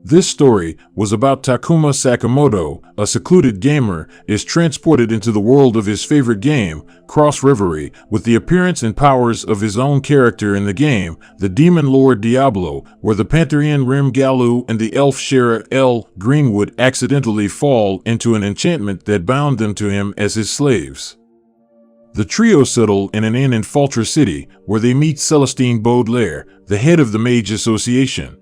This story was about Takuma Sakamoto, a secluded gamer, is transported into the world of his favorite game, Reverie, with the appearance and powers of his own character in the game, the Demon Lord Diablo, where the Pantherian Rem Galleu and the Elf Shera Greenwood accidentally fall into an enchantment that bound them to him as his slaves. The trio settle in an inn in Faltra City, where they meet Celestine Baudelaire, the head of the Mage Association.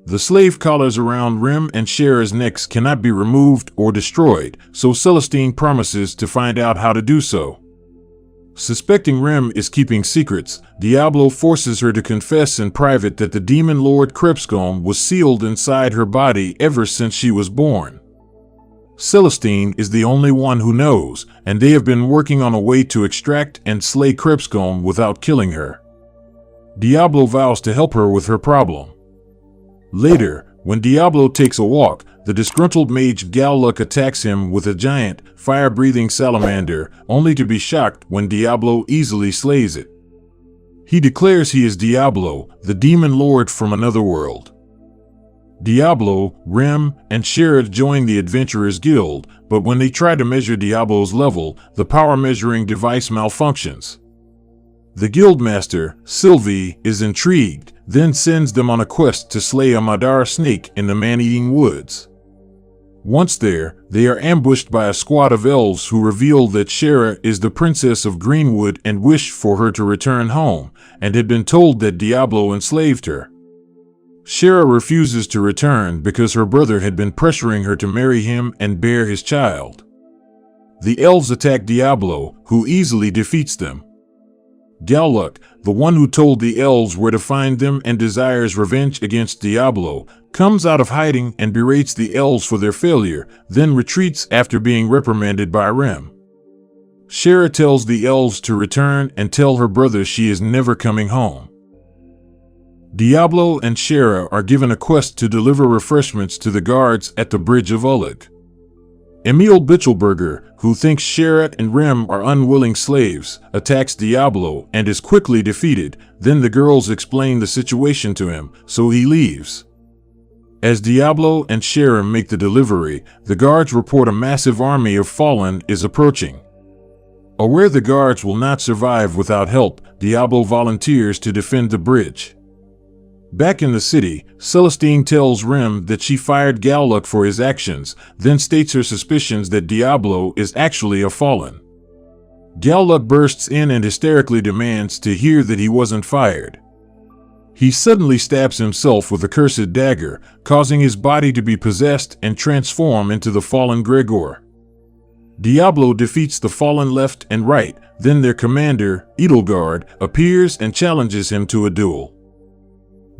The slave collars around Rem and Shera's necks cannot be removed or destroyed, so Celestine promises to find out how to do so. Suspecting Rem is keeping secrets, Diablo forces her to confess in private that the Demon Lord Krebscombe was sealed inside her body ever since she was born. Celestine is the only one who knows, and they have been working on a way to extract and slay Krebscombe without killing her. Diablo vows to help her with her problem. Later, when Diablo takes a walk, the disgruntled mage Galleu attacks him with a giant, fire-breathing salamander, only to be shocked when Diablo easily slays it. He declares he is Diablo, the demon lord from another world. Diablo, Rem, and Shera join the Adventurers Guild, but when they try to measure Diablo's level, the power measuring device malfunctions. The guildmaster, Sylvie, is intrigued, then sends them on a quest to slay a Madara snake in the man-eating woods. Once there, they are ambushed by a squad of elves who reveal that Shera is the princess of Greenwood and wish for her to return home, and had been told that Diablo enslaved her. Shera refuses to return because her brother had been pressuring her to marry him and bear his child. The elves attack Diablo, who easily defeats them. Galleu, the one who told the elves where to find them and desires revenge against Diablo, comes out of hiding and berates the elves for their failure, then retreats after being reprimanded by Rem. Shera tells the elves to return and tell her brother she is never coming home. Diablo and Shera are given a quest to deliver refreshments to the guards at the Bridge of Ulig. Emil Bitchelberger, who thinks Shera and Rem are unwilling slaves, attacks Diablo and is quickly defeated. Then the girls explain the situation to him, so he leaves. As Diablo and Shera make the delivery, the guards report a massive army of fallen is approaching. Aware the guards will not survive without help, Diablo volunteers to defend the bridge. Back in the city, Celestine tells Rem that she fired Galleu for his actions, then states her suspicions that Diablo is actually a fallen. Galleu bursts in and hysterically demands to hear that he wasn't fired. He suddenly stabs himself with a cursed dagger, causing his body to be possessed and transform into the fallen Gregor. Diablo defeats the fallen left and right, then their commander, Edelgard, appears and challenges him to a duel.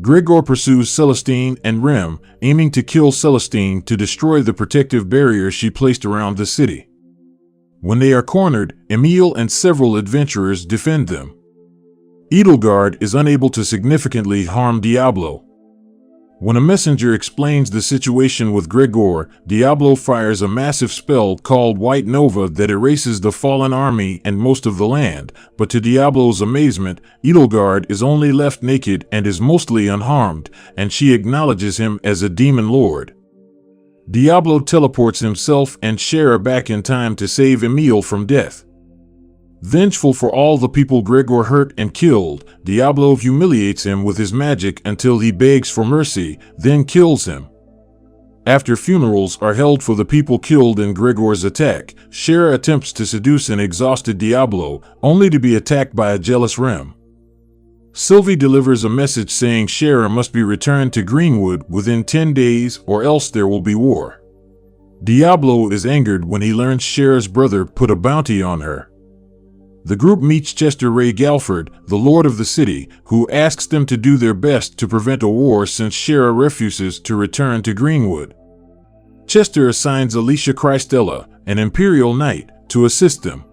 Gregor pursues Celestine and Rem, aiming to kill Celestine to destroy the protective barrier she placed around the city. When they are cornered, Emil and several adventurers defend them. Edelgard is unable to significantly harm Diablo. When a messenger explains the situation with Gregor, Diablo fires a massive spell called White Nova that erases the fallen army and most of the land, but to Diablo's amazement, Edelgard is only left naked and is mostly unharmed, and she acknowledges him as a demon lord. Diablo teleports himself and Shera back in time to save Emil from death. Vengeful for all the people Gregor hurt and killed, Diablo humiliates him with his magic until he begs for mercy, then kills him. After funerals are held for the people killed in Gregor's attack, Shera attempts to seduce an exhausted Diablo, only to be attacked by a jealous Rem. Sylvie delivers a message saying Shera must be returned to Greenwood within 10 days or else there will be war. Diablo is angered when he learns Shera's brother put a bounty on her. The group meets Chester Ray Galford, the lord of the city, who asks them to do their best to prevent a war since Shera refuses to return to Greenwood. Chester assigns Alicia Christella, an Imperial Knight, to assist them.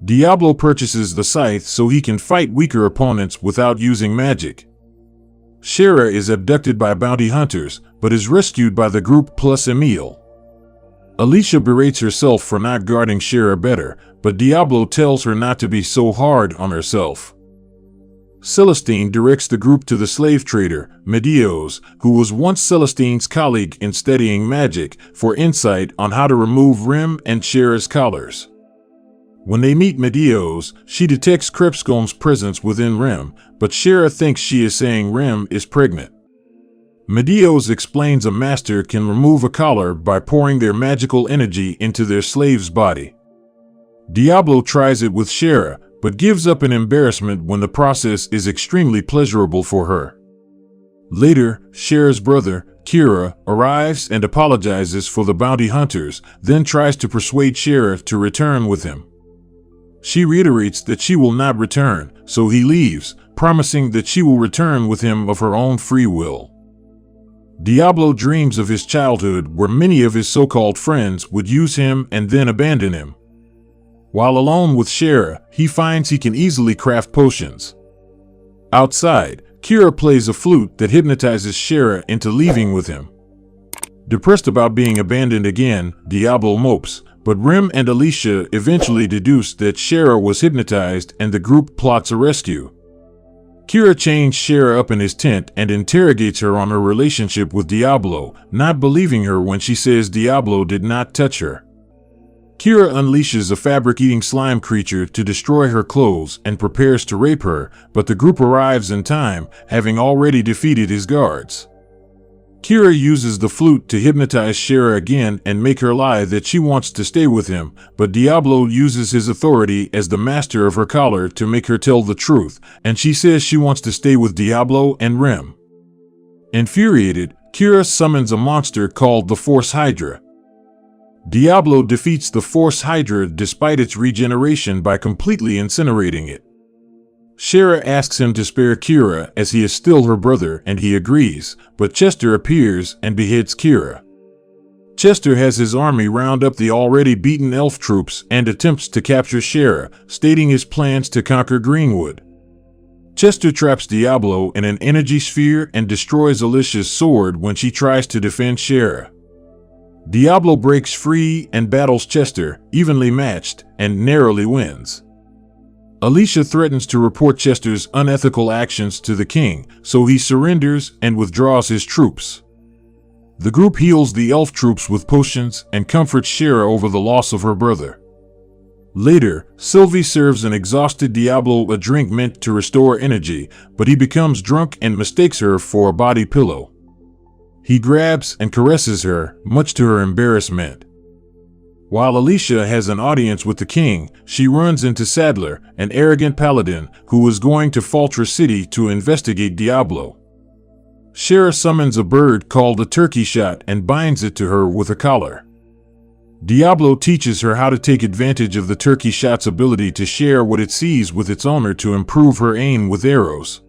Diablo purchases the scythe so he can fight weaker opponents without using magic. Shera is abducted by bounty hunters, but is rescued by the group plus Emil. Alicia berates herself for not guarding Shera better, but Diablo tells her not to be so hard on herself. Celestine directs the group to the slave trader, Medeos, who was once Celestine's colleague in studying magic, for insight on how to remove Rem and Shera's collars. When they meet Medeos, she detects Crepscomb's presence within Rem, but Shera thinks she is saying Rem is pregnant. Medeos explains a master can remove a collar by pouring their magical energy into their slave's body. Diablo tries it with Shera, but gives up in embarrassment when the process is extremely pleasurable for her. Later, Shera's brother, Kira, arrives and apologizes for the bounty hunters, then tries to persuade Shera to return with him. She reiterates that she will not return, so he leaves, promising that she will return with him of her own free will. Diablo dreams of his childhood where many of his so-called friends would use him and then abandon him. While alone with Shera, he finds he can easily craft potions. Outside, Kira plays a flute that hypnotizes Shera into leaving with him. Depressed about being abandoned again, Diablo mopes, but Rem and Alicia eventually deduce that Shera was hypnotized and the group plots a rescue. Kira chains Shera up in his tent and interrogates her on her relationship with Diablo, not believing her when she says Diablo did not touch her. Kira unleashes a fabric-eating slime creature to destroy her clothes and prepares to rape her, but the group arrives in time, having already defeated his guards. Kira uses the flute to hypnotize Shera again and make her lie that she wants to stay with him, but Diablo uses his authority as the master of her collar to make her tell the truth, and she says she wants to stay with Diablo and Rem. Infuriated, Kira summons a monster called the Force Hydra. Diablo defeats the Force Hydra despite its regeneration by completely incinerating it. Shera asks him to spare Kira as he is still her brother, and he agrees, but Chester appears and beheads Kira. Chester has his army round up the already beaten elf troops and attempts to capture Shera, stating his plans to conquer Greenwood. Chester traps Diablo in an energy sphere and destroys Alicia's sword when she tries to defend Shera. Diablo breaks free and battles Chester, evenly matched, and narrowly wins. Alicia threatens to report Chester's unethical actions to the king, so he surrenders and withdraws his troops. The group heals the elf troops with potions and comforts Shera over the loss of her brother. Later, Sylvie serves an exhausted Diablo a drink meant to restore energy, but he becomes drunk and mistakes her for a body pillow. He grabs and caresses her, much to her embarrassment. While Alicia has an audience with the king, she runs into Sadler, an arrogant paladin who is going to Fortress City to investigate Diablo. Shera summons a bird called a turkey shot and binds it to her with a collar. Diablo teaches her how to take advantage of the turkey shot's ability to share what it sees with its owner to improve her aim with arrows.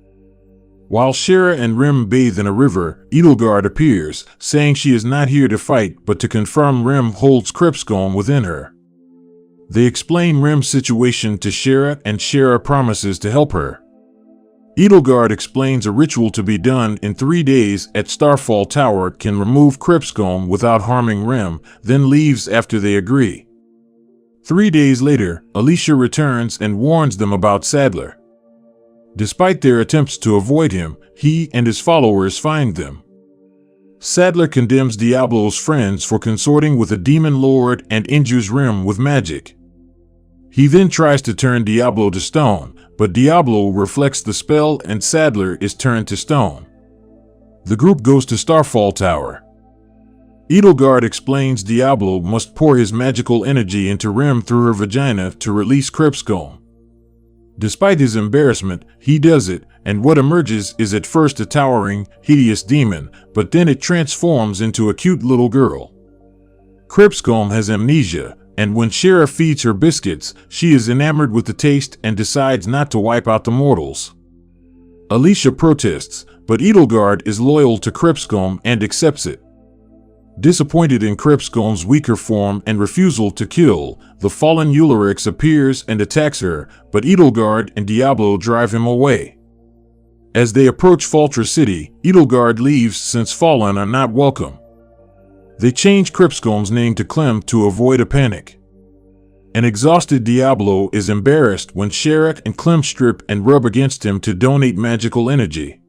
While Shera and Rem bathe in a river, Edelgard appears, saying she is not here to fight but to confirm Rem holds Crepscomb within her. They explain Rem's situation to Shera and Shera promises to help her. Edelgard explains a ritual to be done in 3 days at Starfall Tower can remove Crepscomb without harming Rem, then leaves after they agree. 3 days later, Alicia returns and warns them about Sadler. Despite their attempts to avoid him, he and his followers find them. Sadler condemns Diablo's friends for consorting with a demon lord and injures Rem with magic. He then tries to turn Diablo to stone, but Diablo reflects the spell and Sadler is turned to stone. The group goes to Starfall Tower. Edelgard explains Diablo must pour his magical energy into Rem through her vagina to release Crepscomb. Despite his embarrassment, he does it, and what emerges is at first a towering, hideous demon, but then it transforms into a cute little girl. Crepscomb has amnesia, and when Shera feeds her biscuits, she is enamored with the taste and decides not to wipe out the mortals. Alicia protests, but Edelgard is loyal to Crepscomb and accepts it. Disappointed in Crepscomb's weaker form and refusal to kill, the fallen Ulrix appears and attacks her, but Edelgard and Diablo drive him away. As they approach Fortress City, Edelgard leaves since Fallen are not welcome. They change Crepscomb's name to Clem to avoid a panic. An exhausted Diablo is embarrassed when Shera and Clem strip and rub against him to donate magical energy.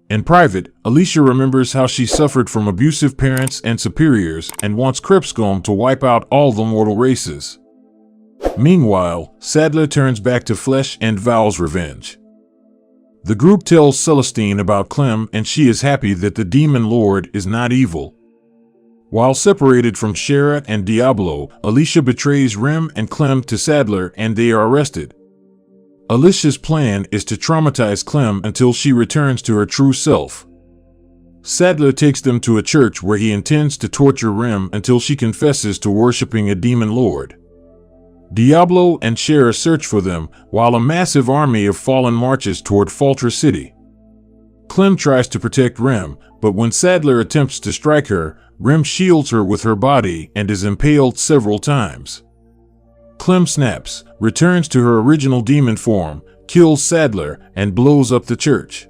In private, Alicia remembers how she suffered from abusive parents and superiors and wants Crepscomb to wipe out all the mortal races. Meanwhile, Sadler turns back to flesh and vows revenge. The group tells Celestine about Clem, and she is happy that the Demon Lord is not evil. While separated from Shera and Diablo, Alicia betrays Rem and Clem to Sadler and they are arrested. Alicia's plan is to traumatize Clem until she returns to her true self. Sadler takes them to a church where he intends to torture Rem until she confesses to worshipping a demon lord. Diablo and Shera search for them, while a massive army of fallen marches toward Faltra City. Clem tries to protect Rem, but when Sadler attempts to strike her, Rem shields her with her body and is impaled several times. Clem snaps, returns to her original demon form, kills Sadler, and blows up the church.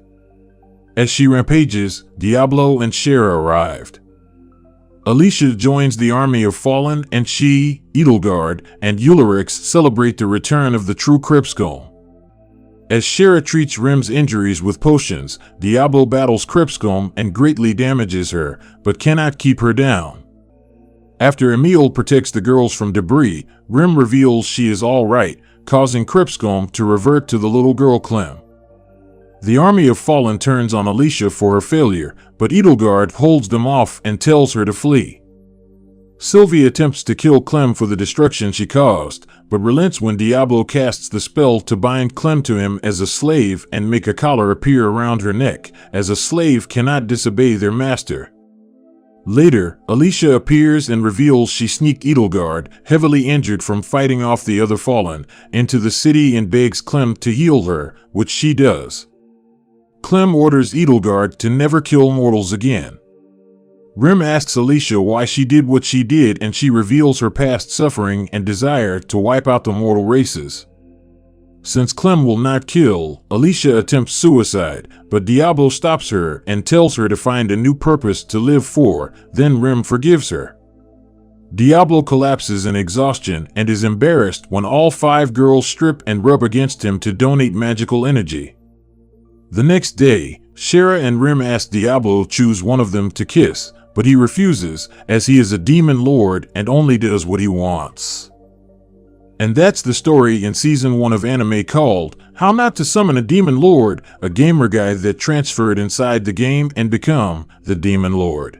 As she rampages, Diablo and Shera arrived. Alicia joins the army of Fallen, and she, Edelgard, and Ulrich celebrate the return of the true Crepscomb. As Shera treats Rem's injuries with potions, Diablo battles Crepscomb and greatly damages her, but cannot keep her down. After Emil protects the girls from debris, Rem reveals she is all right, causing Crepscomb to revert to the little girl Clem. The army of Fallen turns on Alicia for her failure, but Edelgard holds them off and tells her to flee. Sylvie attempts to kill Clem for the destruction she caused, but relents when Diablo casts the spell to bind Clem to him as a slave and make a collar appear around her neck, as a slave cannot disobey their master. Later, Alicia appears and reveals she sneaked Edelgard, heavily injured from fighting off the other Fallen, into the city and begs Clem to heal her, which she does. Clem orders Edelgard to never kill mortals again. Rem asks Alicia why she did what she did, and she reveals her past suffering and desire to wipe out the mortal races. Since Clem will not kill, Alicia attempts suicide, but Diablo stops her and tells her to find a new purpose to live for, then Rem forgives her. Diablo collapses in exhaustion and is embarrassed when all 5 girls strip and rub against him to donate magical energy. The next day, Shera and Rem ask Diablo to choose one of them to kiss, but he refuses, as he is a demon lord and only does what he wants. And that's the story in Season 1 of anime called How Not to Summon a Demon Lord, a gamer guide that transferred inside the game and become the Demon Lord.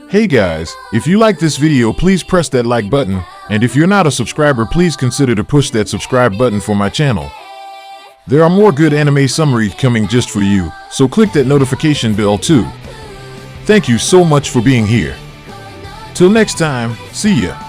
Hey guys, if you like this video, please press that like button, and if you're not a subscriber, please consider to push that subscribe button for my channel. There are more good anime summaries coming just for you, so click that notification bell too. Thank you so much for being here. Till next time, see ya.